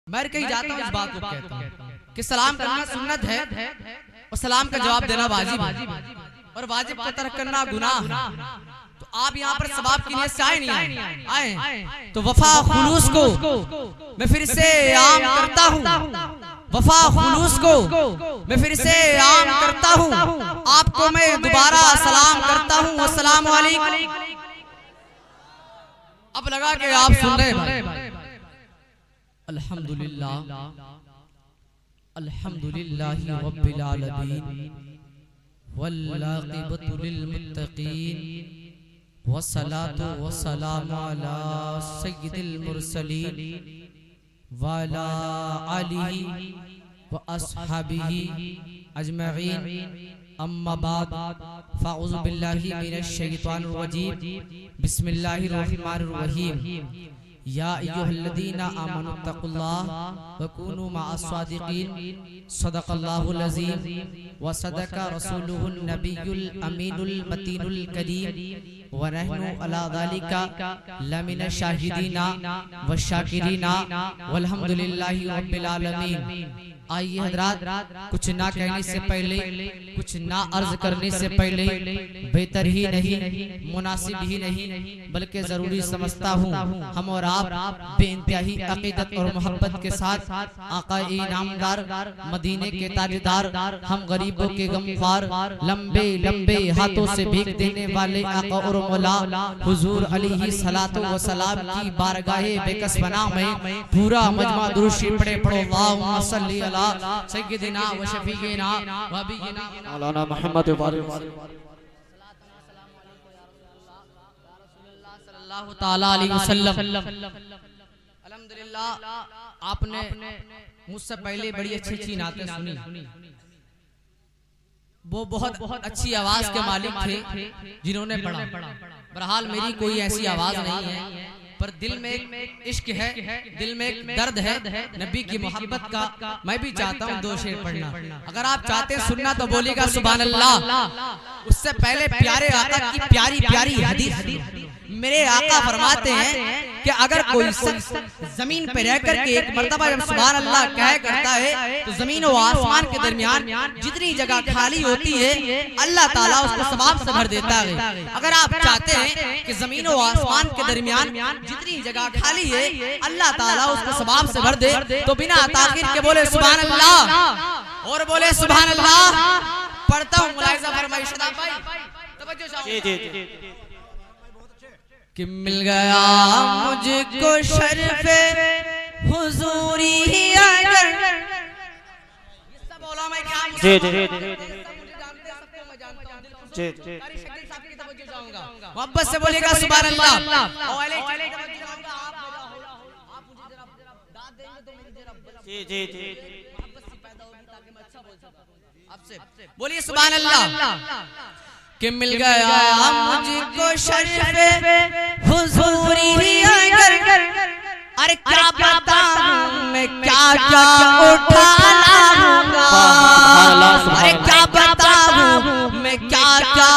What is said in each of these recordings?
मैं कहीं जाता हूँ इस बात को कहता हूँ कि सलाम करना सुन्नत है और सलाम का जवाब देना वाजिब है और वाजिब का तर्क करना गुनाह है। तो आप यहाँ पर सवाब की नियत से आए नहीं आए तो वफा खुलूस को मैं फिर से आम करता हूँ, वफा खुलूस को मैं फिर से आम करता हूँ, आपको मैं दोबारा सलाम करता हूँ। अस्सलाम वालेकुम। अब लगा के आप सुन रहे हैं। अल्हम्दुलिल्लाह अल्हम्दुलिल्लाहि रब्बिल आलमीन वल आक़िबतु लिल मुत्तक़ीन वस्सलातु वस्सलामु अला सय्यिदिल मुरसलीन व अला आलिहि व अस्हाबिहि अजमईन। अम्मा बाद फ़अऊज़ु बिल्लाहि मिनश शैतानिर रजीम। बिस्मिल्लाहिर रहमानिर रहीम। या अय्युहल्लज़ीना आमनुत्तक़ुल्लाह व कूनू मअस सादिक़ीन। सदक़ल्लाहुल अज़ीम व सदक़ रसूलुहुन नबियुल अमीनुल मतीनुल करीम व नहनु अला ज़ालिका लमिन शाहिदीना व शाकिरीना वल्हम्दुलिल्लाहि रब्बिल आलमीन। आइए हजरात, कुछ ना कहने से पहले, कुछ ना अर्ज करने से पहले बेहतर ही नहीं, मुनासिब ही नहीं बल्कि जरूरी समझता हूँ हम और आप बेइंतहाई अकीदत और मोहब्बत के साथ आका इनामदार मदीने के ताजदार, हम गरीबों के गमख्वार, लंबे लंबे हाथों से भीख देने वाले आका और मौला हुजूर अलैहि सलातो व सलाम की बारगाहे बेकसबना में पूरा मजमा दुरूद शरीफ पढ़ो। अल्लाहुम्मा सल्ली अला सय्यिदिना व शफीइना व हबीबिना मौलाना मुहम्मद सल्लल्लाहु तआला अलैहि वसल्लम। अल्हम्दुलिल्लाह, आपने मुझसे पहले बड़ी अच्छी नातें सुनी। वो बहुत अच्छी आवाज के मालिक थे जिन्होंने पढ़ा। बहरहाल मेरी कोई ऐसी आवाज नहीं है, पर दिल में एक इश्क है, दिल में एक दर्द है नबी की मोहब्बत का। मैं भी चाहता हूँ दो शेर पढ़ना। अगर आप चाहते हैं सुनना तो बोलिएगा सुभान अल्लाह। उससे पहले प्यारे आका की प्यारी प्यारी हदीस। मेरे आका फरमाते हैं कि अगर कोई शख्स जमीन पे रह करके एक मर्तबा जब सुभान अल्लाह कह करता है तो जमीन और आसमान के दरमियान जितनी जगह खाली होती है अल्लाह ताला उसको सवाब से भर देता है। अगर आप चाहते हैं कि जमीन और आसमान के दरमियान जितनी जगह खाली है अल्लाह ताला उसको सवाब से भर दे तो बिना ताखीर के बोले सुभान अल्लाह और बोले सुभान अल्लाह। पढ़ता हूँ मुलाहिजा फरमाइए शदाब भाई, तवज्जो चाहूंगा कि मिल गया मुझको शर्फ़े हुजूरी अगर ये सब उलमा क्या मुझे जानते हैं, सबको मैं जानता हूं। जी कारी शकील साहब की तवज्जो चाहूंगा, मोहब्बत से बोलिएगा सुभान अल्लाह। और आप मुझे जरा दाद देंगे तो मुझे जरा जी मोहब्बत से पैदा होगी ताकि मैं अच्छा बोल सकूं आपसे। बोलिए सुभान अल्लाह। कि मिल गया मुझको शर्फ़े हुजूरी अगर, अरे क्या बताऊं मैं क्या क्या उठा लाऊंगा, अरे क्या बताऊं मैं क्या क्या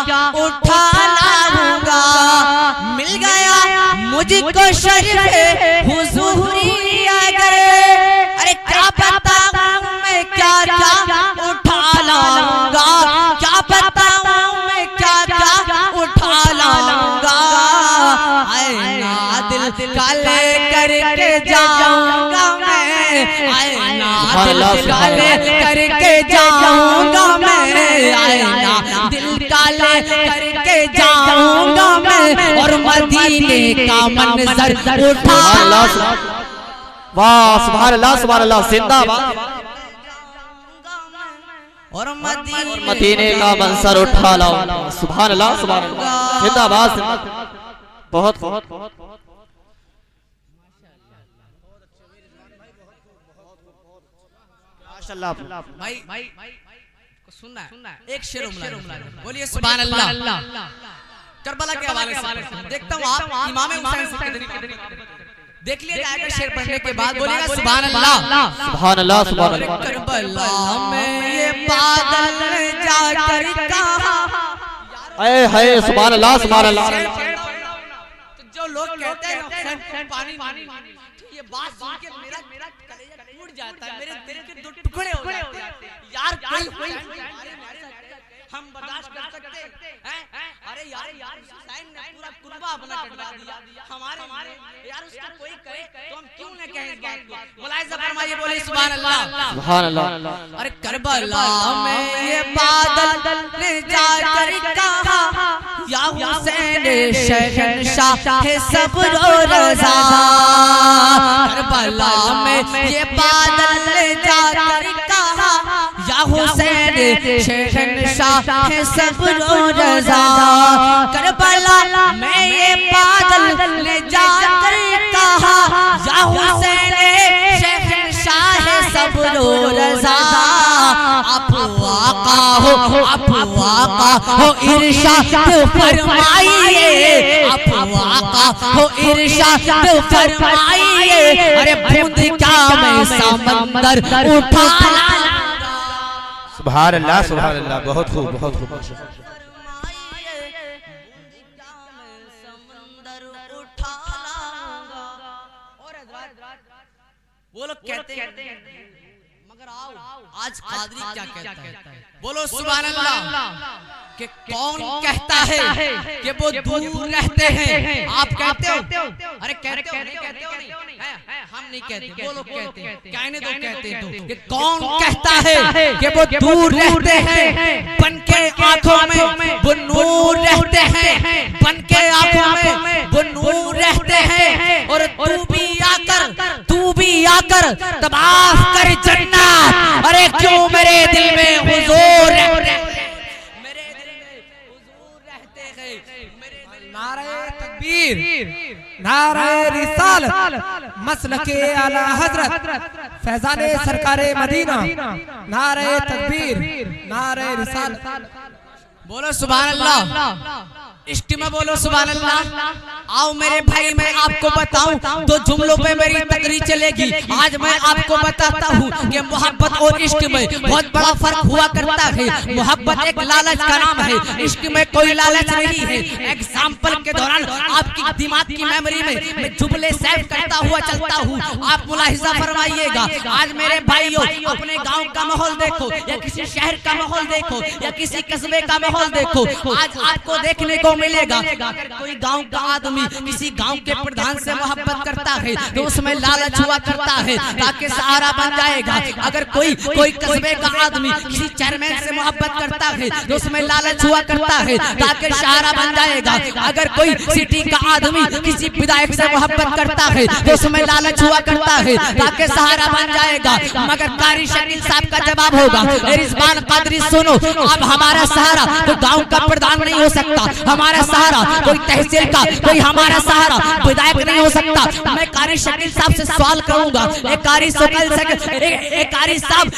उठा लाऊंगा। मिल गया मुझको शर्फ़े हुजूरी अगर, अरे क्या बताऊं मैं क्या क्या उठा लाऊंगा, क्या बताऊं उठा लाऊंगा। आईना दिल काले करके जाऊंगा मैं, आईना दिल काले करके जाऊंगा मैं, आईना दिल काले करके जाऊंगा मैं और मदीने का मंजर उठा। वाह सुभान अल्लाह सुभान अल्लाह, जिंदाबाद। और मदीने का मंजर उठा लाओ। सुभान अल्लाह सुभान अल्लाह, जिंदाबाद। बहुत बहुत माशाअल्लाह भाई को सुनना है। एक शेर बोलिए सुभान अल्लाह। करबला के हवाले से देखता हूँ आप इमाम हुसैन से कितनी देख लिया जाएगा शेर पढ़ने के बाद। बोलिएगा सुभान अल्लाह सुभान अल्लाह सुभान अल्लाह। करबला में ये बादल जाकर कहा, अरे है सुभान अल्लाह सुभान अल्लाह। तो जो लोग कहते हैं पानी ये बात सुन के मेरा कलेजा जाता है, मेरे दिल के दो टुकड़े हो जाते हैं यार। कोई हम बर्दाश्त कर सकते हैं? अरे यार हुसैन ने पूरा कुर्बा अपना कटवा दिया हमारे यार, उसको कोई कहे तो हम क्यों न कहें इस बात को? मुलाहिजा फरमाइए, बोले सुभान अल्लाह सुभान अल्लाह। अरे करबला में ये बादल ने जाकर कहा या हुसैन शहंशाह है सब्र और रज़ा। करबला में ये बादल ने जाकर कहा या हुसैन शहंशाह है सब्र और रज़ा। करबला में ये बादल ने जाकर कहा या हुसैन शहंशाह है सब्र और रज़ा। आप आका हो इरशाद फरमाइए, आप आका हो इरशाद फरमाइए। अरे बूंद क्या मैं समंदर उठा। सुभान अल्लाह सुभान अल्लाह, बहुत खूब बहुत खूब। वो लोग कहते हैं मगर आओ आज कादरी क्या कहता है? बोलो सुभान अल्लाह। कि कौन कहता है कि वो दूर रहते हैं? आप कहते हो? अरे कहते हो नहीं कहते हो? नहीं हम नहीं कहते, वो लोग कहते हैं। कहने दो, कहते तो कि कौन कहता है कि वो दूर रहते हैं? बन के आंखों में वो नूर रहते हैं, बन के आंखों में वो नूर रहते हैं। और तू भी आकर तबाह कर जन्नत। अरे क्यों मेरे दिल में हुजूर रहते हैं, मेरे दिल में हुजूर रहते हैं, मेरे दिल। नारे तकबीर, नारे रिसालत, मसलके आला हजरत फैजाने सरकारे मदीना। नारे तकबीर, नारे रिसालत। बोलो सुभान अल्लाह। इश्क में बोलो सुभान अल्लाह। आओ मेरे भाई, मैं आपको बताऊं दो जुमलों पे मेरी तकरीर चलेगी। आज मैं आपको बताता हूं कि मोहब्बत और इश्क में बहुत बड़ा फर्क हुआ करता है। मोहब्बत एक लालच का नाम है, इश्क में कोई लालच नहीं है। एग्जाम्पल के दौरान आपकी दिमाग की मेमोरी में मैं जुमले सेव करता हुआ चलता हूं, आप मुलाहिजा फरमाइएगा। आज मेरे भाइयों, अपने गाँव का माहौल देखो या किसी शहर का माहौल देखो या किसी कस्बे का माहौल देखो, आज आपको देखने को मिलेगा अगर कोई गांव का आदमी किसी गांव के प्रधान से मोहब्बत करता है तो उसमें लालच हुआ करता है ताकि सहारा बन जाएगा। अगर कोई कस्बे का आदमी किसी चेयरमैन से मोहब्बत करता है तो उसमें लालच हुआ करता है ताकि सहारा बन जाएगा। अगर कोई सिटी का आदमी किसी विधायक से मोहब्बत करता है तो उसमें लालच हुआ करता है ताकि सहारा बन जाएगा। मगर कारी शकील साहब का जवाब होगा, रिजवान कादरी सुनो, अब हमारा सहारा तो गांव का प्रधान नहीं हो सकता, हमारा सहारा कोई तहसील का, कोई हमारा सहारा विधायक नहीं हो सकता। मैं कारी शकील साहब से सवाल करूंगा, कारी साहब,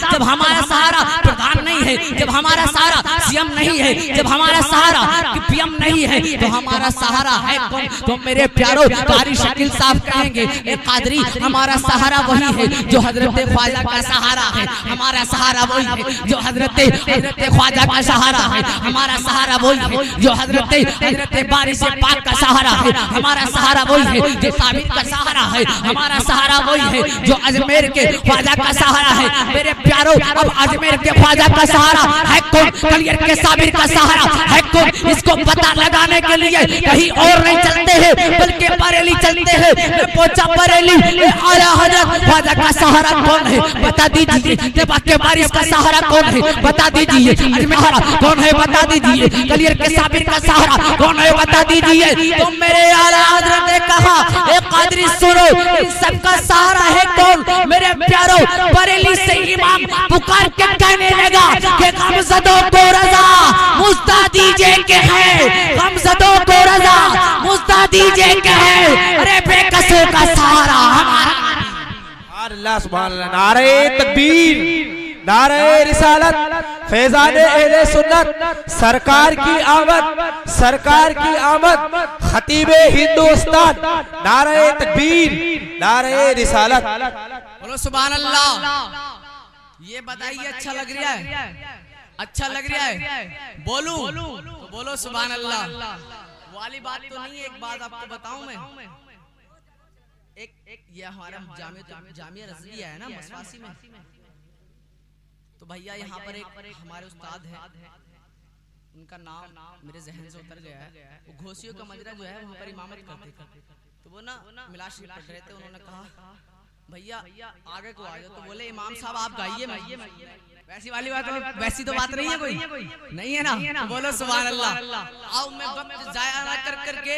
जब हमारा सहारा प्रधान नहीं है, जब हमारा सहारा सीएम नहीं है, जब हमारा सहारा पीएम नहीं है, तो हमारा सहारा है कौन? तो मेरे प्यारों, कारी शकील साहब कहेंगे, कादरी हमारा सहारा वही है जो हजरत ख्वाजा का सहारा है। हमारा सहारा वही है जो हजरत ख्वाजा का सहारा है। हमारा सहारा वही है जो हजरत बारिश पाक का सहारा है। हमारा सहारा वही है जो साबित का सहारा है। हमारा सहारा वही है जो अजमेर के ख्वाजा का सहारा है। मेरे प्यारों, अब अजमेर के ख्वाजा का सहारा है कौन? कलियर के साबिर का सहारा है कौन? इसको पता लगाने के लिए कहीं और नहीं चलते हैं बल्कि बरेली चलते हैं। मैं पहुंचा बरेली, आला हजरत ख्वाजा का सहारा कौन है बता दीजिए। के बारिश का सहारा कौन है बता दीजिए। अजमेर कौन है बता दीजिए। कलियर के साबिर का सहारा कौन है बता दीजिए। तो मेरे आला हजरत ने कहा, ए कादरी सुनो, इन सबका सहारा है कौन? मेरे प्यारों, बरेली से इमाम पुकार के कहने लगा कि गमज़दों को रज़ा मुस्ता दीजिए के है, गमज़दों को रज़ा मुस्ता दीजिए के है। अरे बेकसों का सहारा हमारा। अल्लाह सुभान अल्लाह। नारे तकबीर, नारे रिसालत, फैजाने अहले सुन्नत, सरकार की आमद, सरकार की आमद, खतीबे हिंदुस्तान। नारे तकबीर, नारे रिसालत। बोलो सुभान अल्लाह। ये बताइए, अच्छा लग रहा है? अच्छा लग रहा है? बोलूं तो बोलो सुभान अल्लाह। वाली बात तो नहीं है, एक बात आपको बताऊं मैं। एक ये हमारा जामिया रज़विया है ना मसवासी में, तो भैया यहाँ पर एक हमारे उस्ताद है, उनका नाम मेरे जहन से उतर गया है। वो घोसियों का मजरा जो है वहाँ पर इमामत करते, तो वो ना मिलाद शरीफ पढ़ रहे थे। उन्होंने कहा भैया आगे को आ जाओ, तो बोले इमाम साहब आप गाइए। वैसी वाली बात, वैसी तो बात नहीं है, कोई नहीं है ना। बोलो सुभान अल्लाह। आओ मैं वक्त जाया ना कर करके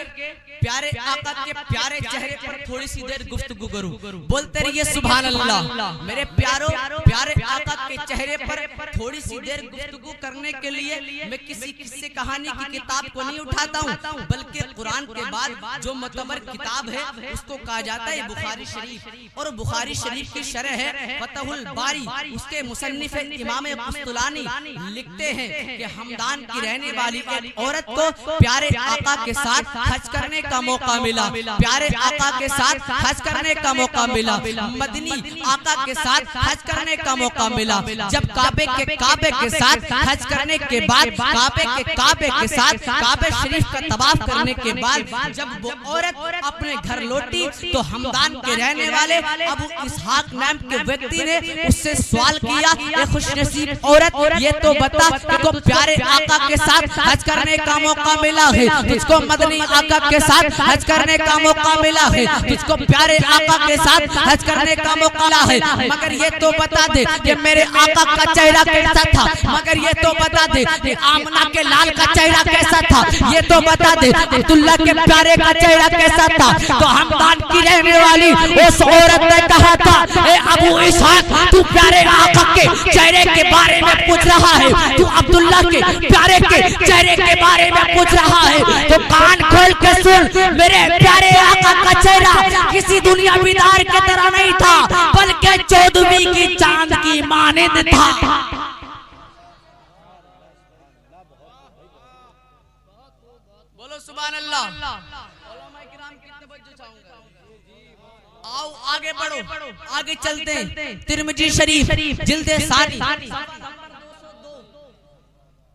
प्यारे आका के प्यारे चेहरे पर थोड़ी सी देर गुफ्तगू करूं। बोलते रहिए सुभान अल्लाह। मेरे प्यारों प्यारे आका के चेहरे पर थोड़ी सी देर गुफ्तगू करने के लिए मैं किसी किस्से कहानी की किताब को नहीं उठाता हूँ, बल्कि कुरान के बाद जो मुतबर किताब है उसको कहा जाता है बुखारी शरीफ। और बुखारी शरीफ की शरह है फतहुल बारी। उसके मुसन्निफ इमाम कुस्तुलानी लिखते हैं कि हमदान की रहने वाली एक औरत को प्यारे आका के साथ हज करने का मौका मिला। प्यारे आका के साथ हज करने का मौका मिला। मदनी आका के साथ हज करने का मौका मिला। जब काबे के साथ हज करने के बाद काबे के साथ काबे शरीफ का तवाफ करने के बाद जब वो औरत अपने घर लौटी, तो हमदान के रहने वाले अबू इसहाक नाम के व्यक्ति ने उससे सवाल किया, खुशनसीब औरत ये तो बता कि तो प्यारे आका के साथ हज करने का मौका मिला है, तुझको मदनी आका के साथ हज करने का मौका मिला है, तुझको प्यारे आका के साथ हज करने का मौका मिला है, मगर ये तो बता दे कि मेरे आका का चेहरा कैसा था, मगर ये तो बता दे कि आमना के लाल का चेहरा कैसा था, ये तो बता दे अब्दुल्ला के प्यारे का चेहरा कैसा था। तो हमदान की रहने वाली उस औरत ने कहा था, ए अबू इसहाक तू प्यारे आका के चेहरे के बारे में पूछ रहा है, तू अब्दुल्ला के प्यारे के चेहरे के बारे में पूछ रहा है, तो कान खोल के सुन, मेरे प्यारे आका का चेहरा किसी दुनिया बिदार की तरह नहीं था, बल्कि 14वीं की चांद की मानिंद था। बोलो सुभान अल्लाह। आओ आगे बढ़ो, आगे चलते हैं। तिरमिजी शरीफ जिल्दे सानी,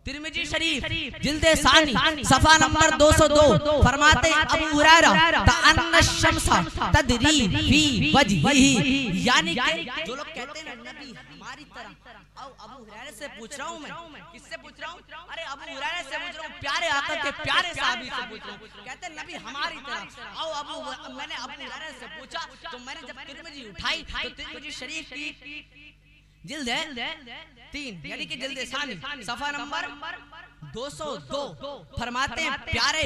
तिरमिजी शरीफ जिल्दे सानी सफा नंबर 202 फरमाते अबू हुरैरा तअन्ना शम्सा तदरी फी वजहिही, यानी कि जो लोग कहते हैं ना नबी हमारी तरह। अबू हुरैरा से पूछ रहा हूँ मैं, किससे पूछ रहा हूँ? अरे अबू हुरैरा से पूछ रहा हूँ, प्यारे आका के प्यारे साहबी से पूछ रहा हूँ। कहते हैं नबी हमारी तरह। आओ मैंने अबू हुरैरा से पूछा, तो मैंने जब तिरमिजी उठाई तो तिरमिजी शरीफ की जिल्द है 3 यानी कि जिल्द सानी सफा नंबर 202 फरमाते हैं प्यारे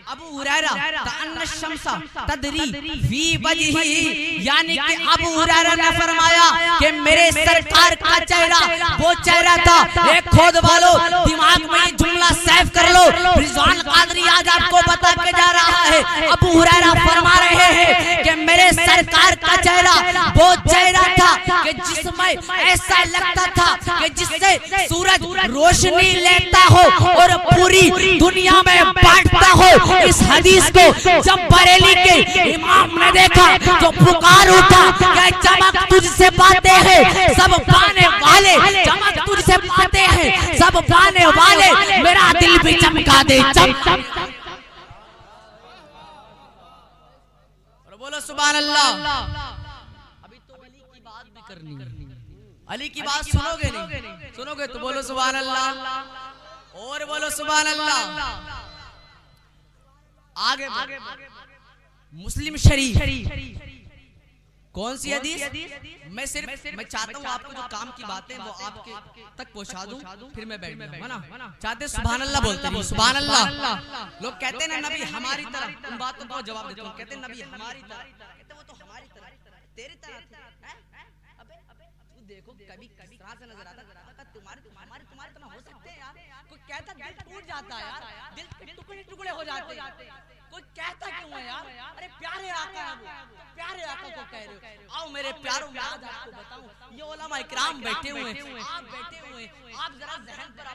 अबू हुरैरा तअन्ना शम्सा तदरी फी वजहिही, यानी कि अबू हुरैरा ने फरमाया कि मेरे सरकार का चेहरा वो चेहरा था। एक खोद वालो दिमाग में ये जुमला सेव कर लो, रिजवान कादरी आज आपको बता के जा रहा है। अबू हुरैरा फरमा रहे हैं कि मेरे सरकार का चेहरा वो चेहरा था कि जिसमें ऐसा लगता था कि जिससे सूरज रोशनी लेता हो और पूरी दुनिया में बांटता हो। इस हदीस को जब बरेली के इमाम ने देखा तो पुकार उठा कि चमक तुझसे पाते हैं सब पाने वाले, चमक तुझसे पाते हैं सब पाने वाले, मेरा दिल भी चमका दे चमक। बोलो सुभान अल्लाह। अभी तो अली की बात भी करनी है, अली की बात सुनोगे नहीं? सुनोगे तो बोलो सुभान अल्लाह और बोलो सुभान अल्लाह। आगे मुस्लिम शरीफ कौन सी हदीस? मैं चाहता हूँ आपको जो काम की बातें वो आपके तक पहुंचा दूं, फिर मैं बैठ जाऊंगा ना। चाहते सुभान अल्लाह बोलते हैं, सुभान अल्लाह। लोग कहते हैं ना नबी हमारी तरह, उन बातों को जवाब देते हैं, कहते हैं नबी हमारी तरह, कहते वो तो हमारी तरह तेरी तरह थे। तू देखो कभी कहाँ से नजर आता तुम्हारे तरह हो सकते हैं यार। कोई कहता दिल टूट जाता है यार, दिल के टुकड़े टुकड़े हो जाते हैं। कोई कहता क्यों है यार? अरे प्यारे आका है वो, प्यारे आका को कह रहे हो। आओ मेरे प्यारों में आज आपको बताऊं, ये उलमा इकराम बैठे हुए हैं, आप बैठे हुए हैं, आप जरा जहन पर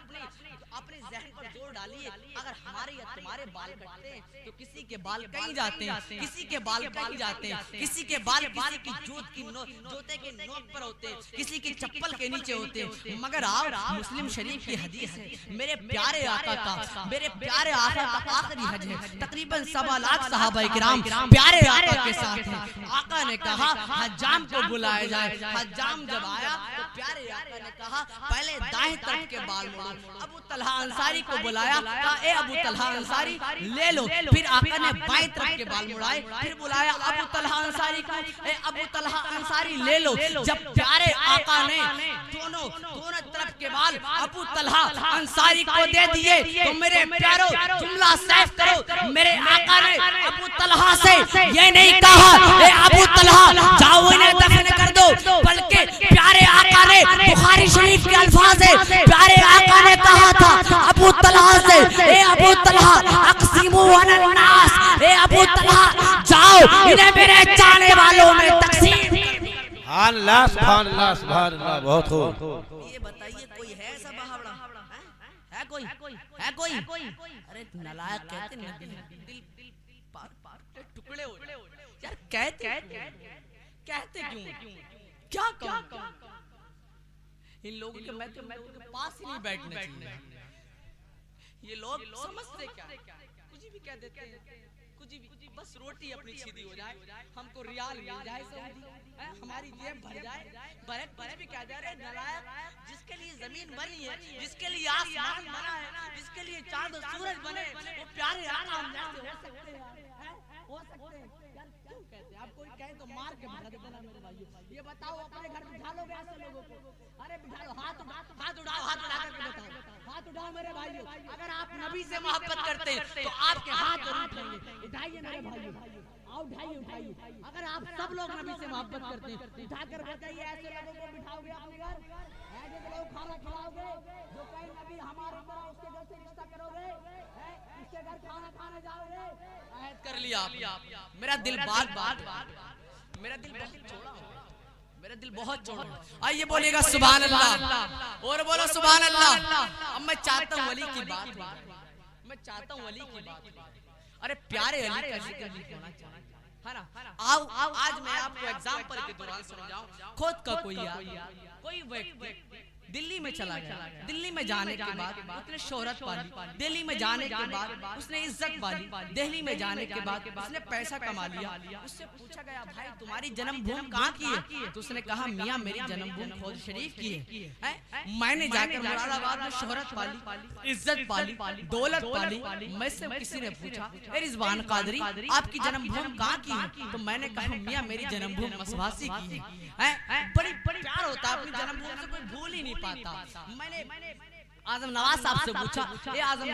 अपने जहन पर जोर डालिए। अगर हमारे या तुम्हारे बाल कटते हैं तो किसी के बाल कहीं जाते हैं, किसी के बाल कहीं जाते हैं, किसी के बाल किसी की जूते के नोक पर होते हैं, किसी की चप्पल के नीचे होते हैं। मगर आओ मुस्लिम शरीफ की हदीस है, मेरे प्यारे आका का आखिरी हज है, तकरीबन सवा लाख सहाबा किराम प्यारे आका के साथ हैं। आका ने कहा हज्जाम को बुलाया जाए। हज्जाम जब आया तो प्यारे आका ने कहा पहले दाएं तरफ के बाल मोड़ो। अबू तलहा अंसारी को बुलाया, कहा ए अबू तलहा अंसारी ले लो। फिर आका ने बाएं तरफ के बाल मुड़ाए। फिर बुलाया अबू तलहा अंसारी को, ए अबू तलहा अंसारी ले लो। जब प्यारे आका ने दोनों तरफ के बाल अबू तलहा अंसारी को दे दिए तो मेरे प्यारो जुमला साफ करो, मेरे आका ने अबू तलहा से ये नहीं कहा ए अबू तलहा जाओ इन्हें दफन कर दो, बल्कि प्यारे आका ने बुखारी शरीफ के अल्फाज है, प्यारे आका ने कहा था अबू तलहा से ए अबू तलहा अक़सीमू अनन्नास, ए अबू तलहा जाओ इन्हें मेरे चाहने वालों में तक़सीम। अल्लाह सुभान अल्लाह सुभान अल्लाह, बहुत खूब। ये बताइए कोई है ऐसा बहावड़ा? है कोई? है कोई? अरे नालायक कहते हैं दिल पार टुकड़े हो यार। कहते क्यों? क्या कहूं? इन लोगों के मैं के पास ही नहीं बैठने चाहिए। ये लोग समझते क्या? कुछ भी कह देते हैं, कुछ भी, बस रोटी अपनी सीधी हो जाए, हमको रियाल मिल जाए, हमारी जेब भर जाए, कुछ भी कह दे रहे नालायक। जिसके लिए जमीन बनी है, जिसके लिए आसमान बना है, जिसके लिए चांद और सूरज बने, वो प्यारे आका हम जैसे हो सकते हैं? हो सकते हैं यार? क्यों कहते हैं? आप कोई कहे तो मार के भगा देना मेरे भाइयों। ये बताओ अपने घर बिठा लोगे ऐसे लोगों को? अरे बिठा लो, हाथ उठाओ, हाथ उठा करके बताओ, हाथ उठाओ मेरे भाइयों। अगर आप नबी से मोहब्बत करते हैं तो आपके हाथ जरूर उठाएंगे। उठाइए मेरे भाइयों, आओ उठाइए। अगर आप सब लोग नबी से मोहब्बत करते हैं उठा कर बताइए ऐसे लोगों को बिठाओगे अपने घर? ऐसे लोग खाना खिलाओगे जो कहीं नबी हमारे तरह उसके घर से रिश्ता करोगे? उसके घर खाना खाने जाओगे? ऐद कर लिया आप। मेरा दिल मेरा दिल बहुत छोड़ा, मेरा दिल बहुत छोड़ा। आइए बोलिएगा सुभान अल्लाह, और बोलो सुभान अल्लाह। अब मैं चाहता हूँ वली की बात, मैं चाहता हूँ वली की बात। अरे प्यारे अली का जिक्र नहीं होना चाहिए, है ना? आओ आज मैं आपको एग्जाम्पल के दौरान समझाऊं। खुद का कोई व्यक्ति दिल्ली में चला गया। दिल्ली में जाने के बाद उसने शोहरत पाली, दिल्ली में जाने के बाद उसने इज्जत पाली, दिल्ली में जाने के बाद उसने पैसा कमा लिया। उससे पूछा गया भाई तुम्हारी जन्मभूमि कहाँ की है? तो उसने कहा मियाँ मेरी जन्मभूमि खौज शरीफ की है। मैंने जाकर मुरादाबाद में शोहरत पाली, इज्जत पाली, दौलत पाली। मुझसे किसी ने पूछा रिजवान कादरी आपकी जन्मभूमि कहाँ की है? तो मैंने कहा मियाँ मेरी जन्मभूमि मसवासी की है। बड़ी प्यार होता है अपनी जन्मभूमि से, कोई भूल ही नहीं पाता। मैंने आजम नवाज साहब से पूछा ए आजम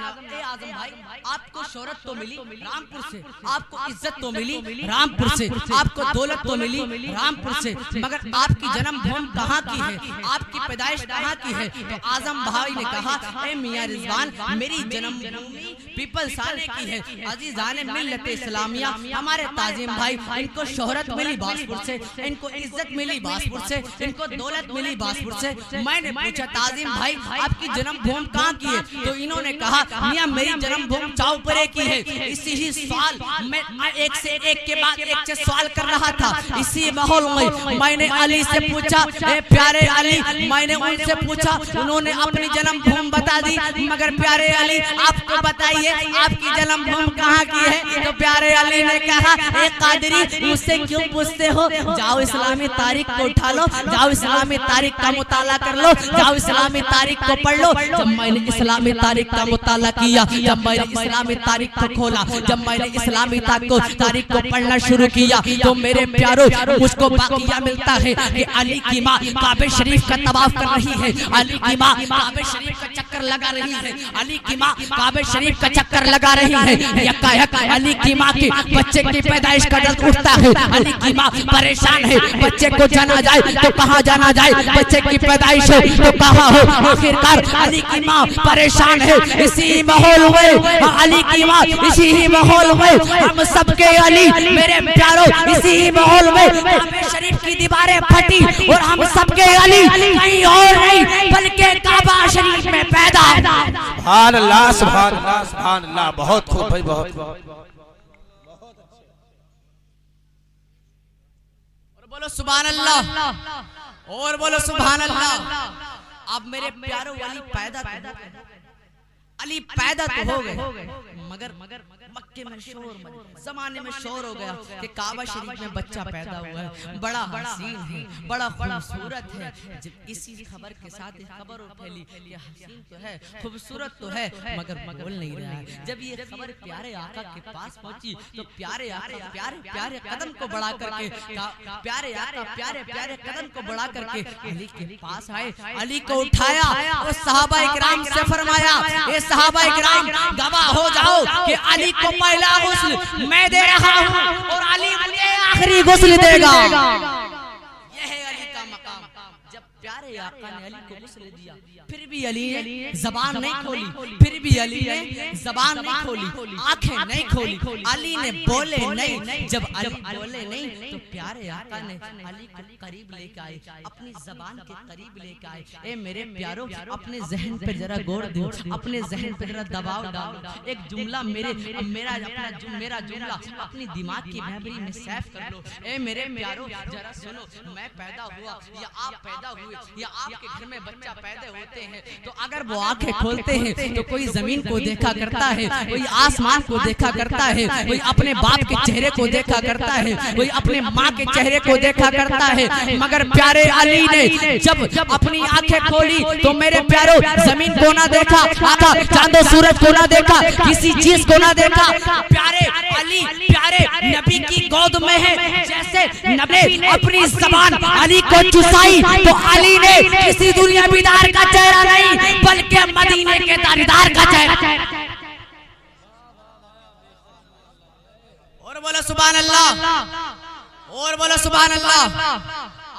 भाई आपको शोहरत तो मिली रामपुर से, आपको इज्जत तो मिली रामपुर से, आपको दौलत तो मिली रामपुर से, मगर आपकी जन्मभूमि कहाँ की है? आपकी पैदाइश कहाँ की है? तो आजम भाई ने कहा ए मियां रिजवान मेरी जन्मभूमि पीपलसाने की है। अजीजाने मिल्लत इस्लामिया हमारे ताजिम भाई, इनको शोहरत मिली बासपुर से, इनको इज्जत मिली बासपुर से, इनको दौलत मिली बासपुर से। मैंने पूछा ताजिम भाई आपकी जन्मभूमि कहाँ की है? तो इन्होंने कहा मियां मेरी जन्मभूमि चावपरे की है। इसी ही सवाल मैं एक से एक के बाद एक से सवाल कर रहा था। इसी माहौल में मैंने अली से पूछा ए प्यारे अली, मैंने उनसे पूछा, उन्होंने अपनी जन्मभूमि बता दी, मगर प्यारे अली आपको बताइए आपकी जन्मभूमि कहाँ की है? तो प्यारे अली ने कहा ए कादरी मुझसे क्यों पूछते हो? जाओ इस्लामी तारीख को उठा लो, जाओ इस्लामी तारीख का मुताला कर लो, जाओ इस्लामी तारीख को पढ़ लो। जब मैंने इस्लामी तारीख का मुताला किया, जब मैंने इस्लामी तारीख को खोला, जब मैंने इस्लामी तारीख को पढ़ना शुरू किया, तो मेरे प्यारों मुझको वाक़या मिलता है कि अली की माँ काबे शरीफ का तवाफ कर रही है, अली की माँ काबे शरीफ का चक्कर लगा रही है, अली की माँ काबे शरीफ का चक्कर लगा रही है। यकायक अली की माँ के बच्चे की पैदाइश का दर्द उठता है, अली की माँ परेशान है, बच्चे को जाना जाए तो कहाँ जाना जाए, बच्चे की पैदाइश हो तो कहाँ हो। आखिरकार अली की माँ परेशान है। इसी माहौल में अली की माँ, इसी ही माहौल में हम सबके अली मेरे प्यारों, इसी ही माहौल में काबे शरीफ की दीवारें फटी और हम सबके अली कहीं और नहीं बल्कि काबा शरीफ में पैदा। सुभान अल्लाह सुभान अल्लाह सुभान अल्लाह, बहुत खूब भाई, बहुत और बोलो सुभान अल्लाह, और बोलो सुभान अल्लाह। अब मेरे प्यारों वाली पैदा अली पैदा तो हो गए मगर मक्के में शोर मच गया, जमाने में शोर हो गया कि काबा शरीफ में बच्चा पैदा हुआ है, बड़ा हसीन है, बड़ा खूबसूरत है। जब इसी खबर के साथ खबर फैली कि हसीन तो है, खूबसूरत तो है, मगर बोल नहीं रहा है। जब ये खबर प्यारे आका के पास पहुंची तो प्यारे आका प्यारे कदम को बढ़ा करके प्यारे आका प्यारे कदम को बढ़ा करके अली के पास आए, अली को उठाया और सहाबा इकराम से फरमाया, ये सहाबा इकराम गवाह हो जाओ कि अली को पहला गुस्ल मैं दे रहा हूँ और अली मुझे आखिरी गुस्ल देगा। यह है अली का मकाम। जब प्यारे आका ने अली को गुस्ल दिया, फिर भी अली ने जबान नहीं खोली, फिर भी अली ने जबान नहीं खोली, आंखें नहीं खोली, अली ने बोले नहीं। जब अली बोले नहीं तो प्यारे आका ने अली को करीब लेके आए, अपनी जबान के करीब लेके आए। ए मेरे प्यारो, अपने जहन पे जरा गौर दो, अपने जहन पे जरा दबाव डालो। एक जुमला मेरा जुमला अपनी दिमाग की मेमोरी में सेव कर लो। ए मेरे प्यारो जरा सुनो, मैं पैदा हुआ या आप पैदा हुए या आपके घर में बच्चा पैदा होते हैं तो अगर वो आंखें खोलते हैं तो कोई जमीन को देखा करता है, कोई आसमान को देखा करता है, कोई अपने बाप के चेहरे को देखा करता है, कोई अपने माँ के चेहरे को देखा करता है। मगर प्यारे अली ने जब अपनी आंखें खोली तो मेरे प्यारो जमीन को ना देखा, आका चांदो सूरज को ना देखा, किसी चीज को ना देखा। प्यारे अली प्यारे नबी की गोद में है। जैसे नबी अपनी जबान अली को चुसाई तो अली ने किसी दुनिया बिदार का चेहरा नहीं बल्कि मदीने के तारीदार का चेहरा। और बोलो सुभान अल्लाह, और बोलो सुभान अल्लाह।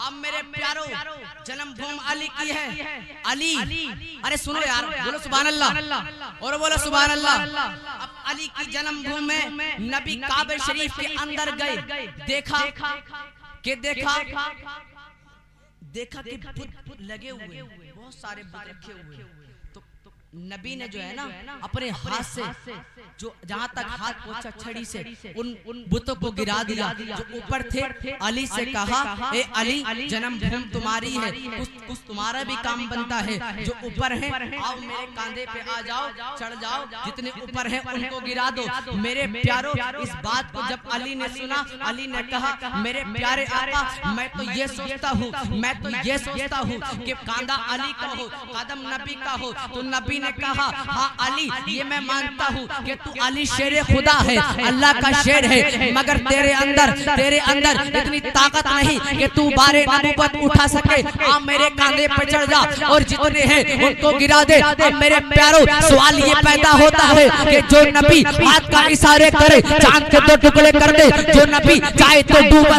अब मेरे प्यारो जन्मभूमि अली की है। अली, अरे सुनो यार, बोलो सुभान अल्लाह, और बोलो सुभान अल्लाह। अब अली की जन्मभूमि में नबी काबे शरीफ के अंदर गए, देखा कि बुत लगे हुए, बहुत सारे बुत रखे हुए। तो नबी ने जो है ना अपने हाथ से जो जहां तक हाथ पहुंचा छड़ी से उन बुतों को गिरा दिया जो ऊपर थे। अली से कहा, ए अली जन्मभूमि तुम्हारी है, कुछ तुम्हारा भी काम बनता है। जो ऊपर है आओ मेरे कांधे पे आ जाओ, चढ़ जाओ, जितने ऊपर है उनको गिरा दो। मेरे प्यारो इस बात को जब अली ने सुना, अली ने कहा, मेरे प्यारे आका मैं तो ये सोचता हूँ कि कांधा अली का हो, कदम नबी का हो। तो नबी ने कहा, हाँ अली ये मैं मानता हूँ कि तू अली शेर खुदा है, अल्लाह का शेर है, मगर तेरे अंदर इतनी ताकत नहीं कि तू बारे नबूवत उठा सके। आप मेरे कांधे पर चढ़ जा और जितने हैं उनको गिरा दे। अब मेरे प्यारो सवाल ये पैदा होता है कि जो नबी हाथ का इशारे करे चांद के 2 टुकड़े कर दे, जो नबी चाहे तो डूबा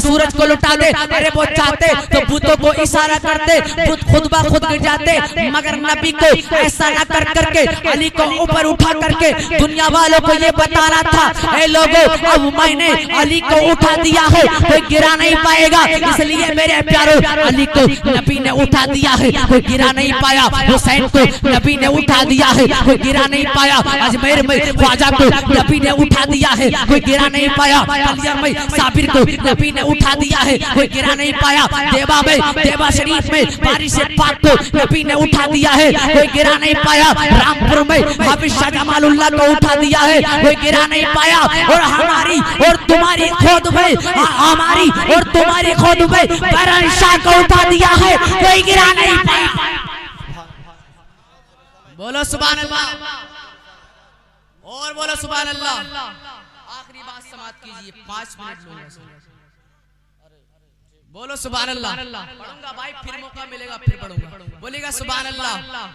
सूरज को लुटा दे। अरे वो चाहते तो बुतों को इशारा करते, बुत खुद ब खुद गिर जाते, मगर नबी को ऐसा न कर करके अली को ऊपर उठा करके दुनिया वालों को ये बताना था, ऐ लोगों अब मैंने अली को उठा दिया है, कोई गिरा नहीं पाएगा। इसलिए मेरे प्यारो अली को नबी ने उठा दिया है, कोई गिरा नहीं पाया। हुसैन को नबी ने उठा दिया है, कोई गिरा नहीं पाया। अजमेर में ख्वाजा को नबी ने उठा दिया है, कोई गिरा नहीं पाया। बलिया में साबिर को नबी ने उठा दिया है, कोई गिरा नहीं पाया। देवा शरीफ में बारिश पाक को नबी ने उठा दिया है, कोई गिरा नहीं पाया। रामपुर में हाफिज शाह जमालुल्लाह को उठा दिया है, कोई गिरा नहीं पाया। और हमारी और तुम्हारी खोद में बैरन शाह को उठा दिया है, कोई गिरा नहीं पाया। बोलो सुभान अल्लाह, और बोलो सुभान अल्लाह। आखिरी बात समाप्त कीजिए, 5 मिनट लूंगा। बोलो सुभान अल्लाह। पढ़ूंगा भाई, फिर मौका मिलेगा फिर पढ़ूंगा। बोलेगा सुभान अल्लाह।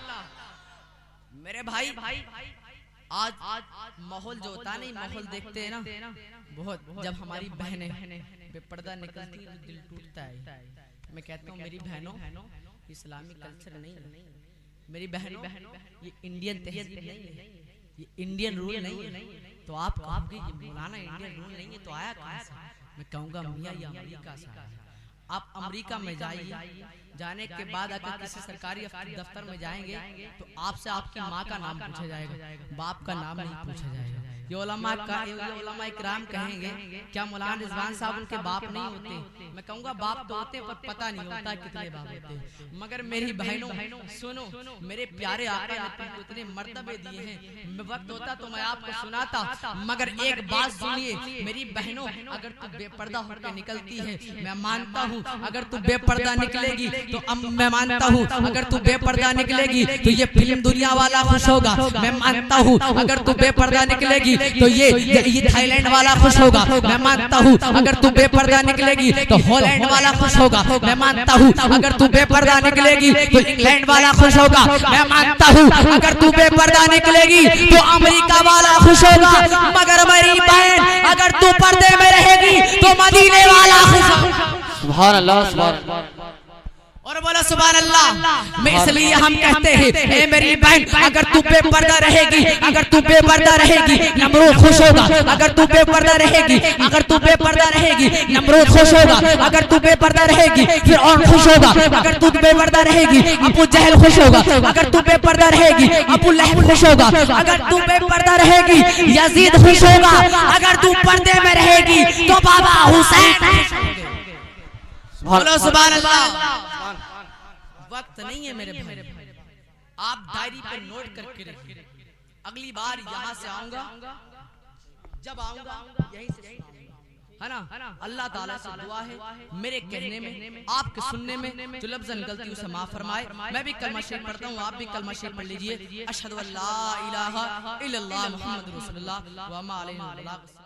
मेरे भाई आज माहौल जो होता नहीं, माहौल देखते हैं ना बहुत। जब हमारी बहनें बेपर्दा निकलती है दिल टूटता है। मैं कहता हूँ मेरी बहनों, इस्लामिक कल्चर नहीं है, मेरी बहनों ये इंडियन तहजीब नहीं है, ये इंडियन रूल नहीं है। तो आप कहोगे ये मौलाना इंडियन रूल नहीं है तो आया कहाँ से? मैं कहूँगा मियाँ ये अमेरिका से। आप अमेरिका में जाइए, जाने के बाद अगर किसी सरकारी दफ्तर में जाएंगे तो आपसे आपकी माँ का नाम पूछा जाएगा, बाप का नाम नहीं पूछा जाएगा। ये उलमा इकराम कहेंगे क्या मौलाना रिजवान साहब उनके बाप नहीं होते? मैं कहूँगा बाप तो होते पर पता नहीं होता कितने बाप होते। मगर मेरी बहनों सुनो, मेरे प्यारे आका ने तुमको इतने मर्तबे दिए हैं। वक्त होता तो मैं आपको सुनाता, मगर एक बात सुनिए मेरी बहनों, अगर तू बेपर्दा होकर निकलती है मैं मानता हूँ, अगर तू बेपर्दा निकलेगी तो मैं मानता हूँ, अगर तू बेपर्दा निकलेगी तो ये फिल्म दुनिया वाला खुश होगा। मैं मानता हूँ अगर तू बेपर्दा निकलेगी तो ये थाईलैंड वाला खुश होगा। मैं मानता हूँ अगर तू बेपर्दा निकलेगी तो हॉलैंड वाला खुश होगा। मैं मानता हूँ अगर तू बेपर्दा निकलेगी तो इंग्लैंड वाला खुश होगा। मैं मानता हूँ अगर तू बेपर्दा निकलेगी तो अमेरिका वाला खुश होगा। मगर मेरी बहन अगर तू पर्दे में रहेगी तो मदीने वाला खुश होगा। सुभान अल्लाह, सुभान अल्लाह। और बोला सुभान अल्लाह। मैं इसलिए हम कहते हैं ए मेरी बहन अगर तू बेपर्दा रहेगी, अगर तू बेपर्दा रहेगी नमरूद खुश होगा। अगर तू बेपर्दा रहेगी, अगर तू बेपर्दा रहेगी नमरूद खुश होगा। अगर तू बेपर्दा रहेगी फिर और खुश होगा। अगर तू बेपर्दा रहेगी अबू जहल खुश होगा। अगर तू बेपर्दा रहेगी अबू लहब खुश होगा। अगर तू बेपर्दा रहेगी यजीद खुश होगा। अगर तू पर्दे में रहेगी तो बाबा हुसैन। बोलो सुभान अल्लाह। वक्त नहीं है मेरे भाई, आप डायरी पर नोट करके रखिए। अगली बार यहाँ से आऊंगा, जब आऊंगा यहीं से, है ना? अल्लाह ताला से दुआ है मेरे कहने में, आपके सुनने में जो लफ्ज़ गलती उसे माफ फरमाए। मैं भी कलमा शरीफ पढ़ता हूँ, आप भी कलमा शरीफ पढ़ लीजिए। अशहदु अल्ला इलाहा इल्लल्लाह मुहम्मदुर रसूलुल्लाह व मा अलैहि।